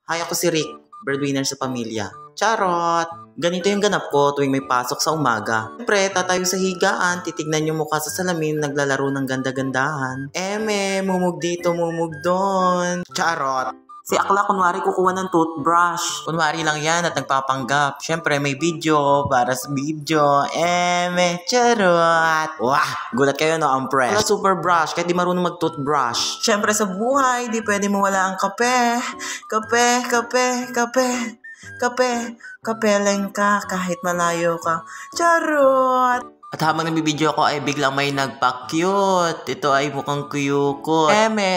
Hi, ako si Rick, breadwinner sa pamilya. Charot! Ganito yung ganap ko tuwing may pasok sa umaga. Siyempre, tatayo sa higaan, titignan yung mukha sa salamin, naglalaro ng ganda-gandahan. Mumug dito, mumug doon. Charot! Si Akla kunwari kukuha ng toothbrush. Kunwari lang yan at nagpapanggap. Siyempre may video para sa video. Charot! Wah! Gulat kayo no, ang fresh. Wala super brush kahit di marunong mag-toothbrush. Siyempre sa buhay, di pwede mawala ang kape. Kape lang ka kahit malayo ka. Charot! At habang nabibideo ko ay biglang may nagpa-cute. Ito ay mukhang kuyukot.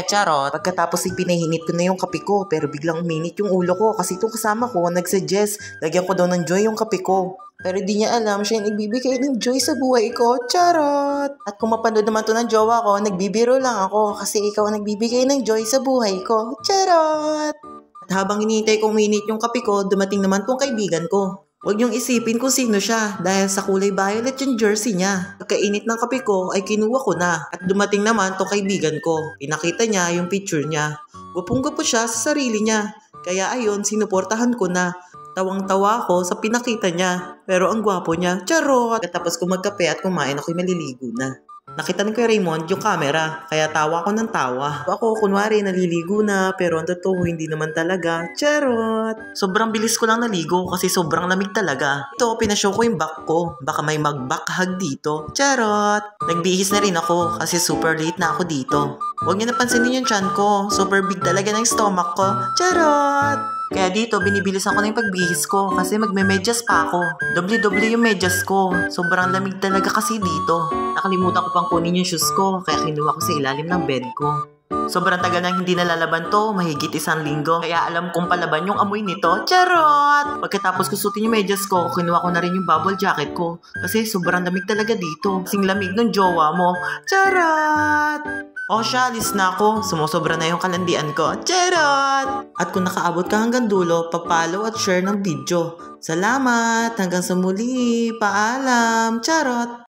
Charot. Pagkatapos ipinahinit ko na yung kape ko pero biglang uminit yung ulo ko kasi itong kasama ko nagsuggest lagyan ko daw ng joy yung kape ko. Pero di niya alam siya yung nagbibigay ng joy sa buhay ko. Charot! At kung mapanood naman to ng jowa ko, nagbibiro lang ako kasi ikaw ang nagbibigay ng joy sa buhay ko. Charot! At habang hinihintay kong uminit yung kape ko, dumating naman tong kaibigan ko. Huwag niyong isipin kung sino siya dahil sa kulay violet yung jersey niya. Pagkainit ng kape ko ay kinuha ko na. At dumating naman tong kaibigan ko. Pinakita niya yung picture niya. Gupong-gupo siya sa sarili niya. Kaya ayun, sinuportahan ko na. Tawang-tawa ako sa pinakita niya. Pero ang gwapo niya, charot! Katapos ko magkape at kumain ako'y maliligo na. Nakita ni Kuya Raymond yung camera, kaya tawa ko ng tawa. Ako, kunwari, naliligo na, pero ang totoo, hindi naman talaga. Charot! Sobrang bilis ko lang naligo kasi sobrang lamig talaga. Ito, pinashow ko yung back ko. Baka may mag-backhug dito. Charot! Nagbihis na rin ako kasi super late na ako dito. Huwag niyo napansinin yung tiyan ko. Super big talaga ng stomach ko. Charot! Kaya dito, binibilis ako ng pagbihis ko kasi magme-medyas pa ako. Doble-doble yung medyas ko. Sobrang lamig talaga kasi dito. Nakalimutan ko pang kunin yung shoes ko kaya kinuha ko sa ilalim ng bed ko. Sobrang tagal nang hindi nalalaban to, mahigit 1 linggo. Kaya alam kong palaban yung amoy nito. Charot! Pagkatapos ko suotin yung medyas ko, kinuha ko na rin yung bubble jacket ko. Kasi sobrang lamig talaga dito. Kasing lamig ng jowa mo. Charot! O siya, alis na ako. Sumusobra na yung kalandian ko. Charot! At kung nakaabot ka hanggang dulo, pa-follow at share ng video. Salamat! Hanggang sa muli! Paalam! Charot!